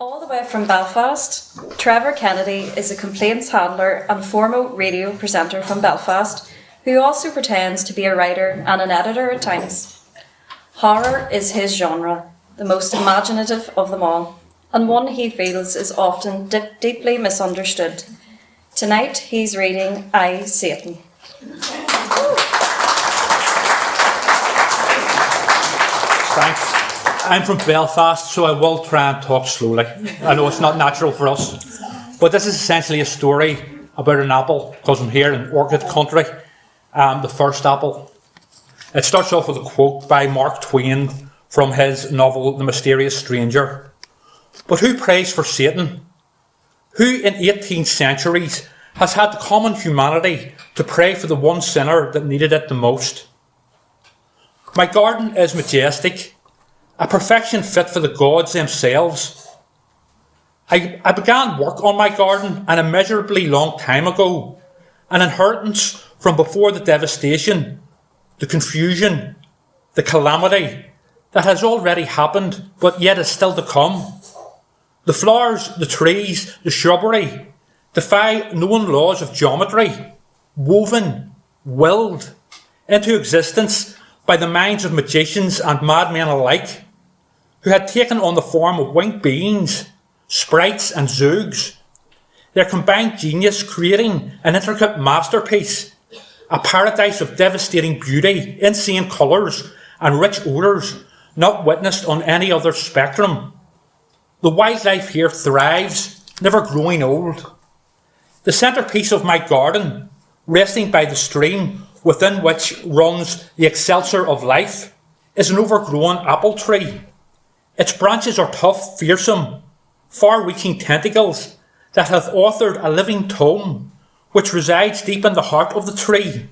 All the way from Belfast, Trevor Kennedy is a complaints handler and former radio presenter from Belfast who also pretends to be a writer and an editor at times. Horror is his genre, the most imaginative of them all, and one he feels is often deeply misunderstood. Tonight he's reading I, Satan. Thanks. I'm from Belfast, so I will try and talk slowly. I know it's not natural for us. But this is essentially a story about an apple, because I'm here in Orchid Country, the first apple. It starts off with a quote by Mark Twain from his novel The Mysterious Stranger. But who prays for Satan? Who in 18 centuries has had the common humanity to pray for the one sinner that needed it the most? My garden is majestic, a perfection fit for the gods themselves. I began work on my garden an immeasurably long time ago, an inheritance from before the devastation, the confusion, the calamity that has already happened but yet is still to come. The flowers, the trees, the shrubbery defy known laws of geometry, woven, willed into existence by the minds of magicians and madmen alike, who had taken on the form of winged beings, sprites and zoogs, their combined genius creating an intricate masterpiece, a paradise of devastating beauty, insane colours and rich odours not witnessed on any other spectrum. The wildlife here thrives, never growing old. The centrepiece of my garden, resting by the stream within which runs the excelsior of life, is an overgrown apple tree. Its branches are tough, fearsome, far-reaching tentacles that have authored a living tome which resides deep in the heart of the tree.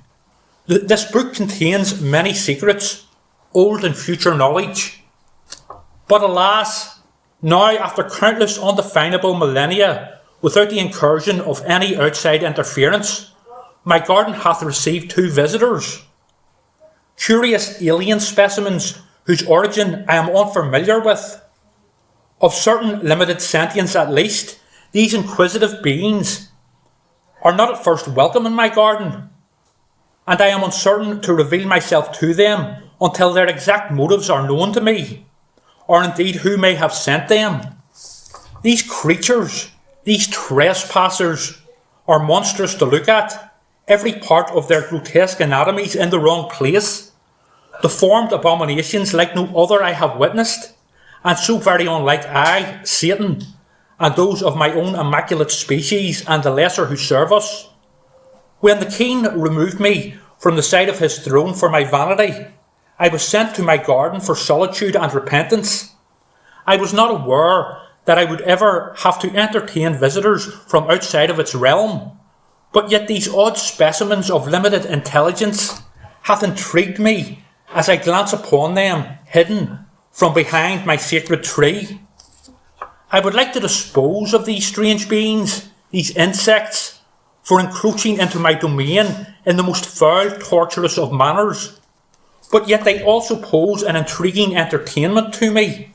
This book contains many secrets, old and future knowledge. But alas, now after countless undefinable millennia, without the incursion of any outside interference, my garden hath received 2 visitors. Curious alien specimens whose origin I am unfamiliar with. Of certain limited sentience at least, these inquisitive beings are not at first welcome in my garden, and I am uncertain to reveal myself to them until their exact motives are known to me, or indeed who may have sent them. These creatures, these trespassers, are monstrous to look at, every part of their grotesque anatomies in the wrong place, deformed abominations like no other I have witnessed, and so very unlike I, Satan, and those of my own immaculate species and the lesser who serve us. When the king removed me from the side of his throne for my vanity, I was sent to my garden for solitude and repentance. I was not aware that I would ever have to entertain visitors from outside of its realm, but yet these odd specimens of limited intelligence hath intrigued me as I glance upon them, hidden from behind my sacred tree. I would like to dispose of these strange beings, these insects, for encroaching into my domain in the most foul, torturous of manners, but yet they also pose an intriguing entertainment to me.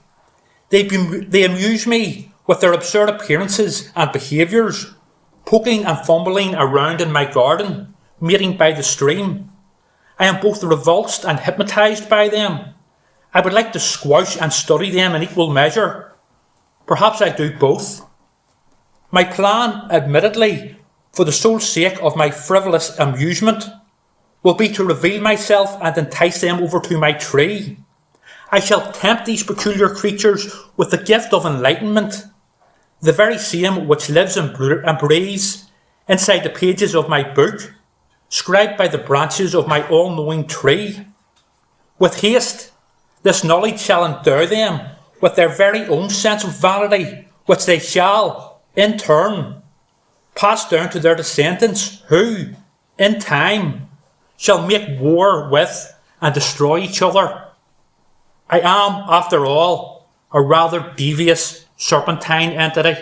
They amuse me with their absurd appearances and behaviours, poking and fumbling around in my garden, mating by the stream. I am both revulsed and hypnotised by them. I would like to squash and study them in equal measure. Perhaps I do both. My plan, admittedly, for the sole sake of my frivolous amusement, will be to reveal myself and entice them over to my tree. I shall tempt these peculiar creatures with the gift of enlightenment, the very same which lives and breathes inside the pages of my book, scribed by the branches of my all-knowing tree. With haste, this knowledge shall endow them with their very own sense of vanity, which they shall, in turn, pass down to their descendants, who, in time, shall make war with and destroy each other. I am, after all, a rather devious serpentine entity.